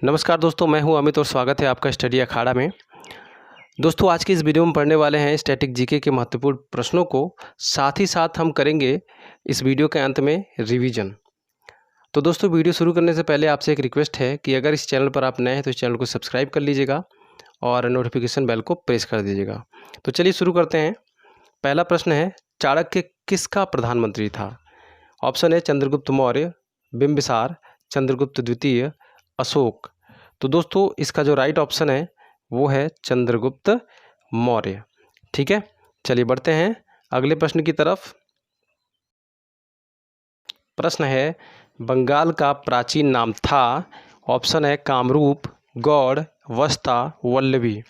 नमस्कार दोस्तों, मैं हूं अमित और स्वागत है आपका स्टडी अखाड़ा में। दोस्तों, आज की इस वीडियो में पढ़ने वाले हैं स्टैटिक जीके के महत्वपूर्ण प्रश्नों को। साथ ही साथ हम करेंगे इस वीडियो के अंत में रिवीजन। तो दोस्तों, वीडियो शुरू करने से पहले आपसे एक रिक्वेस्ट है कि अगर इस चैनल पर आप नए हैं तो इस चैनल को सब्सक्राइब कर लीजिएगा और नोटिफिकेशन बेल को प्रेस कर दीजिएगा। तो चलिए शुरू करते हैं। पहला प्रश्न है, चाणक्य किसका प्रधानमंत्री था? ऑप्शन है चंद्रगुप्त मौर्य, बिंबिसार, चंद्रगुप्त द्वितीय, अशोक। तो दोस्तों, इसका जो राइट ऑप्शन है वो है चंद्रगुप्त मौर्य। ठीक है, चलिए बढ़ते हैं अगले प्रश्न की तरफ। प्रश्न है, बंगाल का प्राचीन नाम था। ऑप्शन है कामरूप, गौड़, वस्ता, वल्लभी।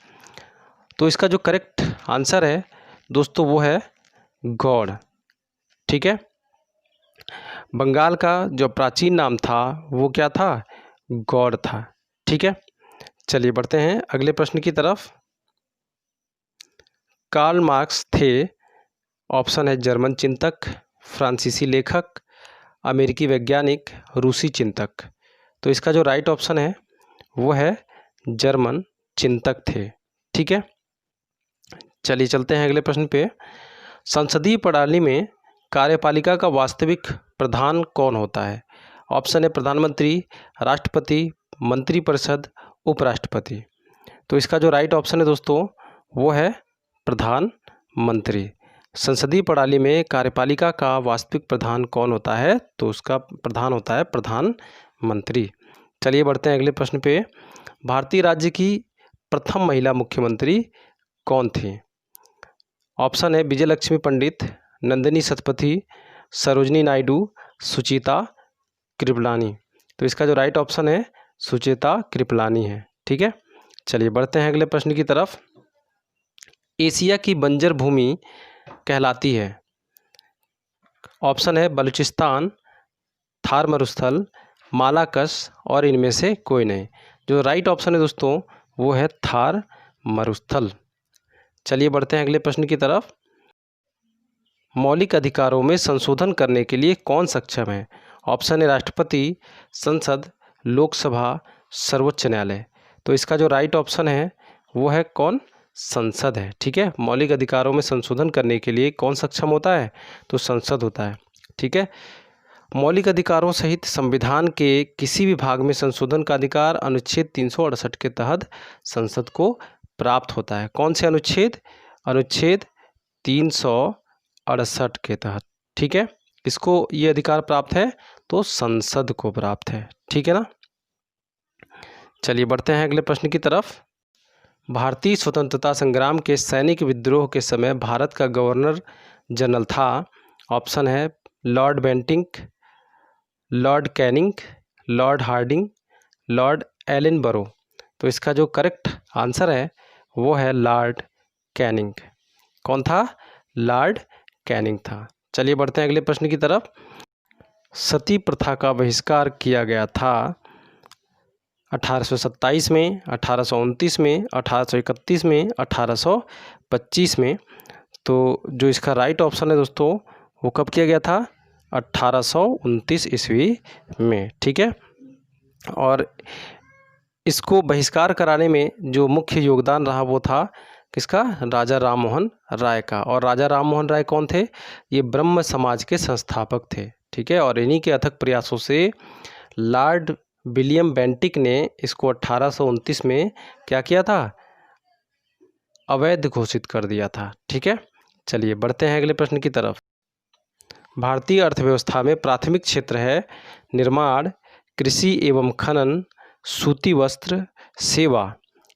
तो इसका जो करेक्ट आंसर है दोस्तों वो है गौड़। ठीक है, बंगाल का जो प्राचीन नाम था वो क्या था? गौड़ था। ठीक है, चलिए बढ़ते हैं अगले प्रश्न की तरफ। कार्ल मार्क्स थे। ऑप्शन है जर्मन चिंतक, फ्रांसीसी लेखक, अमेरिकी वैज्ञानिक, रूसी चिंतक। तो इसका जो राइट ऑप्शन है वो है जर्मन चिंतक थे। ठीक है, चलिए चलते हैं अगले प्रश्न पे। संसदीय प्रणाली में कार्यपालिका का वास्तविक प्रधान कौन होता है? ऑप्शन है प्रधानमंत्री, राष्ट्रपति, मंत्रिपरिषद, उपराष्ट्रपति। तो इसका जो राइट ऑप्शन है दोस्तों वो है प्रधानमंत्री। संसदीय प्रणाली में कार्यपालिका का वास्तविक प्रधान कौन होता है? तो उसका प्रधान होता है प्रधानमंत्री। चलिए बढ़ते हैं अगले प्रश्न पे। भारतीय राज्य की प्रथम महिला मुख्यमंत्री कौन थी? ऑप्शन है विजय लक्ष्मी पंडित, नंदिनी सतपथी, सरोजनी नायडू, सुचिता कृपलानी। तो इसका जो राइट ऑप्शन है सुचिता कृपलानी है। ठीक है, चलिए बढ़ते हैं अगले प्रश्न की तरफ। एशिया की बंजर भूमि कहलाती है। ऑप्शन है बलूचिस्तान, थार मरुस्थल, मालाकस और इनमें से कोई नहीं। जो राइट ऑप्शन है दोस्तों वो है थार मरुस्थल। चलिए बढ़ते हैं अगले प्रश्न की तरफ। मौलिक अधिकारों में संशोधन करने के लिए कौन सक्षम है? ऑप्शन है राष्ट्रपति, संसद, लोकसभा, सर्वोच्च न्यायालय। तो इसका जो राइट ऑप्शन है वो है कौन? संसद है। ठीक है, मौलिक अधिकारों में संशोधन करने के लिए कौन सक्षम होता है? तो संसद होता है। ठीक है, मौलिक अधिकारों सहित संविधान के किसी भी भाग में संशोधन का अधिकार अनुच्छेद 368 के तहत संसद को प्राप्त होता है। कौन से अनुच्छेद? अनुच्छेद 368 के तहत। ठीक है, किसको ये अधिकार प्राप्त है? तो संसद को प्राप्त है। ठीक है ना। चलिए बढ़ते हैं अगले प्रश्न की तरफ। भारतीय स्वतंत्रता संग्राम के सैनिक विद्रोह के समय भारत का गवर्नर जनरल था। ऑप्शन है Lord Bentinck, Lord Canning, Lord Hardinge, Lord Ellenborough. तो इसका जो करेक्ट आंसर है वो है लॉर्ड कैनिंग। कौन था? लॉर्ड कैनिंग था। चलिए बढ़ते हैं अगले प्रश्न की तरफ। सती प्रथा का बहिष्कार किया गया था 1827 में, 1829 में, 1831 में, 1825 में। तो जो इसका राइट ऑप्शन है दोस्तों वो कब किया गया था? 1829 ईस्वी में। ठीक है, और इसको बहिष्कार कराने में जो मुख्य योगदान रहा वो था किसका? राजा राम मोहन राय का। और राजा राम मोहन राय कौन थे? ये ब्रह्म समाज के संस्थापक थे। ठीक है, और इन्हीं के अथक प्रयासों से लॉर्ड विलियम बेंटिक ने इसको 1829 में क्या किया था? अवैध घोषित कर दिया था। ठीक है, चलिए बढ़ते हैं अगले प्रश्न की तरफ। भारतीय अर्थव्यवस्था में प्राथमिक क्षेत्र है निर्माण, कृषि एवं खनन, सूती वस्त्र, सेवा।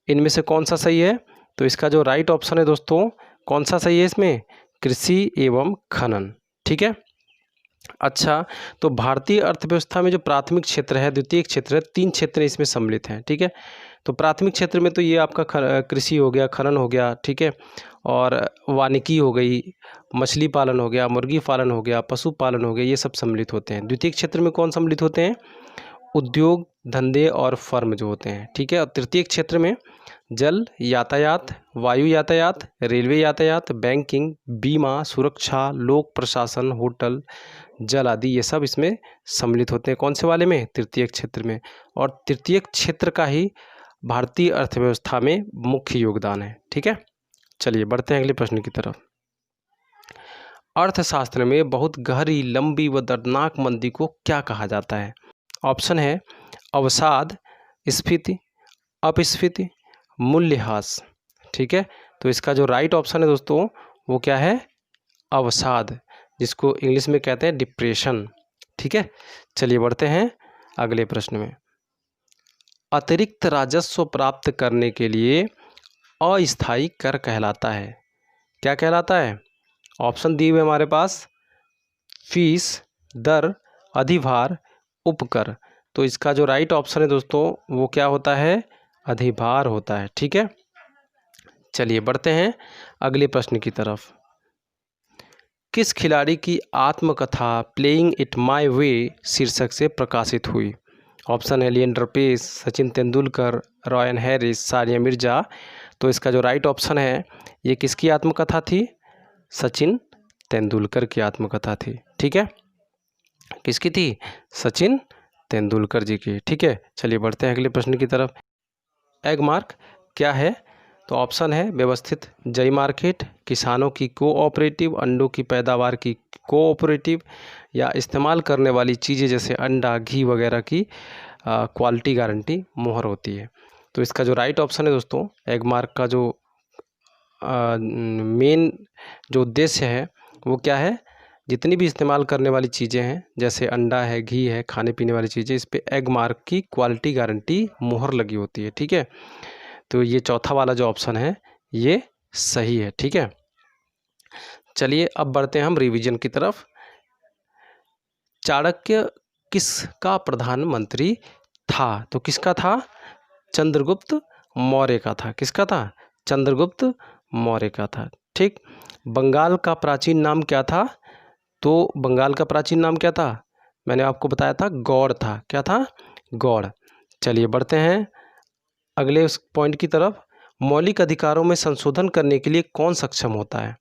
इनमें से कौन सा सही है? तो इसका जो राइट ऑप्शन है दोस्तों कौन सा सही है इसमें? कृषि एवं खनन। ठीक है, अच्छा, तो भारतीय अर्थव्यवस्था में जो प्राथमिक क्षेत्र है, द्वितीयक क्षेत्र है, 3 क्षेत्र इसमें सम्मिलित हैं। ठीक है, तो प्राथमिक क्षेत्र में तो ये आपका कृषि हो गया, खनन हो गया, ठीक है, और वानिकी हो गई, मछली पालन हो गया, मुर्गी पालन हो गया, पशुपालन हो गया, ये सब सम्मिलित होते हैं। द्वितीयक क्षेत्र में कौन सम्मिलित होते हैं? उद्योग, धंधे और फर्म जो होते हैं। ठीक है, और तृतीयक क्षेत्र में जल यातायात, वायु यातायात, रेलवे यातायात, बैंकिंग, बीमा, सुरक्षा, लोक प्रशासन, होटल, जल आदि ये सब इसमें सम्मिलित होते हैं। कौन से वाले में? तृतीयक क्षेत्र में। और तृतीयक क्षेत्र का ही भारतीय अर्थव्यवस्था में मुख्य योगदान है। ठीक है, चलिए बढ़ते हैं अगले प्रश्न की तरफ। अर्थशास्त्र में बहुत गहरी, लंबी व दर्दनाक मंदी को क्या कहा जाता है? ऑप्शन है अवसाद, स्फीति, अपस्फीति, मूल्यह्रास। ठीक है, तो इसका जो राइट ऑप्शन है दोस्तों वो क्या है? अवसाद, जिसको इंग्लिश में कहते हैं डिप्रेशन। ठीक है, चलिए बढ़ते हैं अगले प्रश्न में। अतिरिक्त राजस्व प्राप्त करने के लिए अस्थायी कर कहलाता है, क्या कहलाता है? ऑप्शन दिए हुए हमारे पास, फीस, दर, अधिभार, उपकर। तो इसका जो राइट ऑप्शन है दोस्तों वो क्या होता है? अधिभार होता है। ठीक है, चलिए बढ़ते हैं अगले प्रश्न की तरफ। किस खिलाड़ी की आत्मकथा प्लेइंग इट माय वे शीर्षक से प्रकाशित हुई? ऑप्शन है लिएंडर पेस, सचिन तेंदुलकर, रॉयन हैरिस, सानिया मिर्जा। तो इसका जो राइट ऑप्शन है ये किसकी आत्मकथा थी? सचिन तेंदुलकर की आत्मकथा थी। ठीक है, किसकी थी? सचिन तेंदुलकर जी की। ठीक है, चलिए बढ़ते हैं अगले प्रश्न की तरफ। एग मार्क क्या है? तो ऑप्शन है व्यवस्थित जई मार्केट, किसानों की कोऑपरेटिव, अंडों की पैदावार की कोऑपरेटिव, या इस्तेमाल करने वाली चीज़ें जैसे अंडा, घी वगैरह की क्वालिटी गारंटी मोहर होती है। तो इसका जो राइट ऑप्शन है दोस्तों, एग मार्क का जो मेन जो उद्देश्य है वो क्या है? जितनी भी इस्तेमाल करने वाली चीज़ें हैं जैसे अंडा है, घी है, खाने पीने वाली चीज़ें, इस पे एग मार्क की क्वालिटी गारंटी मोहर लगी होती है। ठीक है, तो ये चौथा वाला जो ऑप्शन है ये सही है। ठीक है, चलिए अब बढ़ते हैं हम रिवीजन की तरफ। चाणक्य किसका प्रधानमंत्री था? तो किसका था? चंद्रगुप्त मौर्य का था। किसका था? चंद्रगुप्त मौर्य का था। ठीक, बंगाल का प्राचीन नाम क्या था? तो बंगाल का प्राचीन नाम क्या था? मैंने आपको बताया था गौड़ था। क्या था? गौड़। चलिए बढ़ते हैं अगले उस पॉइंट की तरफ। मौलिक अधिकारों में संशोधन करने के लिए कौन सक्षम होता है?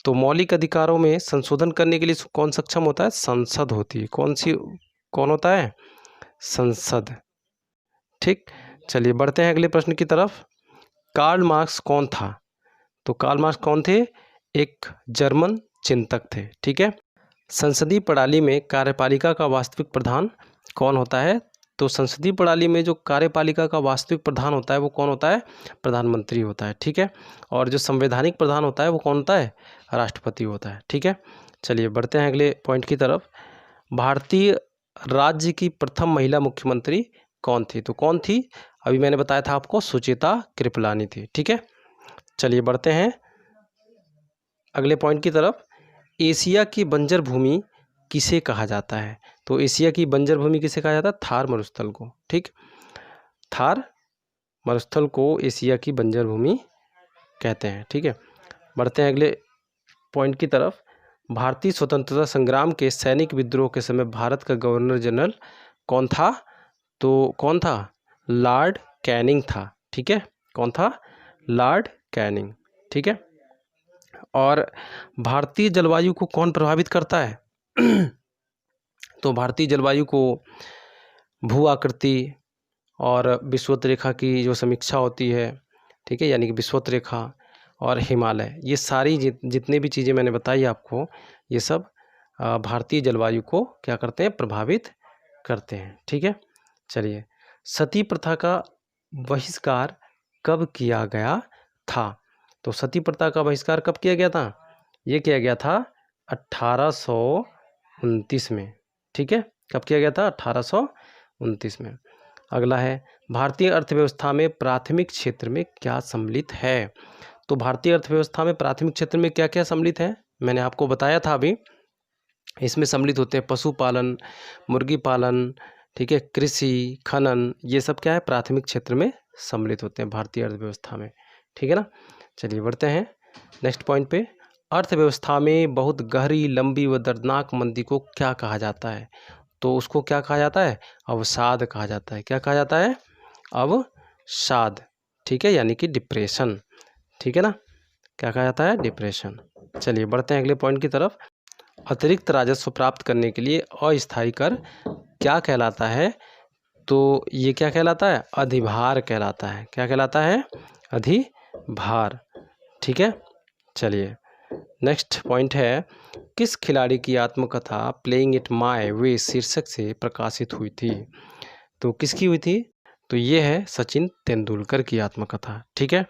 तो मौलिक अधिकारों में संशोधन करने के लिए कौन सक्षम होता है? संसद होती है। कौन होता है? संसद। ठीक, चलिए बढ़ते हैं अगले प्रश्न की तरफ। कार्ल मार्क्स कौन था? तो कार्ल मार्क्स कौन थे? एक जर्मन चिंतक थे। ठीक है, संसदीय प्रणाली में कार्यपालिका का वास्तविक प्रधान कौन होता है? तो संसदीय प्रणाली में जो कार्यपालिका का वास्तविक प्रधान होता है वो कौन होता है? प्रधानमंत्री होता है। ठीक है, और जो संवैधानिक प्रधान होता है वो कौन होता है? राष्ट्रपति होता है। ठीक है, चलिए बढ़ते हैं अगले पॉइंट की तरफ। भारतीय राज्य की प्रथम महिला मुख्यमंत्री कौन थी? तो कौन थी? अभी मैंने बताया था आपको, सुचेता कृपलानी थी। ठीक है, चलिए बढ़ते हैं अगले पॉइंट की तरफ। एशिया की बंजर भूमि किसे कहा जाता है? तो एशिया की बंजर भूमि किसे कहा जाता है? थार मरुस्थल को। ठीक, थार मरुस्थल को एशिया की बंजर भूमि कहते हैं। ठीक है, बढ़ते हैं अगले पॉइंट की तरफ। भारतीय स्वतंत्रता संग्राम के सैनिक विद्रोह के समय भारत का गवर्नर जनरल कौन था? तो कौन था? लॉर्ड कैनिंग था। ठीक है, कौन था? Lord Canning. ठीक है, और भारतीय जलवायु को कौन प्रभावित करता है? तो भारतीय जलवायु को भू आकृति और विषुवत रेखा की जो समीक्षा होती है, ठीक है, यानी कि विषुवत रेखा और हिमालय, ये सारी जितने भी चीज़ें मैंने बताई आपको, ये सब भारतीय जलवायु को क्या करते हैं? प्रभावित करते हैं। ठीक है, चलिए सती प्रथा का बहिष्कार कब किया गया था? तो सती प्रथा का बहिष्कार कब किया गया था? ये किया गया था 1829 में। ठीक है, कब किया गया था? 1829 में। अगला है भारतीय अर्थव्यवस्था में प्राथमिक क्षेत्र में क्या सम्मिलित है? तो भारतीय अर्थव्यवस्था में प्राथमिक क्षेत्र में क्या क्या सम्मिलित है? मैंने आपको बताया था अभी। इसमें सम्मिलित होते हैं पशुपालन, मुर्गी पालन, ठीक है, कृषि, खनन, ये सब क्या है? प्राथमिक क्षेत्र में सम्मिलित होते हैं भारतीय अर्थव्यवस्था में। ठीक है ना, चलिए बढ़ते हैं नेक्स्ट पॉइंट पे। अर्थव्यवस्था में बहुत गहरी, लंबी व दर्दनाक मंदी को क्या कहा जाता है? तो उसको क्या कहा जाता है? अवसाद कहा जाता है। क्या कहा जाता है? अवसाद। ठीक है, यानी कि डिप्रेशन। ठीक है ना, क्या कहा जाता है? डिप्रेशन। चलिए बढ़ते हैं अगले पॉइंट की तरफ। अतिरिक्त राजस्व प्राप्त करने के लिए अस्थायी कर क्या कहलाता है? तो ये क्या कहलाता है? अधिभार कहलाता है। क्या कहलाता है? अधिभार। ठीक है, चलिए नेक्स्ट पॉइंट है, किस खिलाड़ी की आत्मकथा प्लेइंग इट माय वे शीर्षक से प्रकाशित हुई थी? तो किसकी हुई थी? तो ये है सचिन तेंदुलकर की आत्मकथा। ठीक है।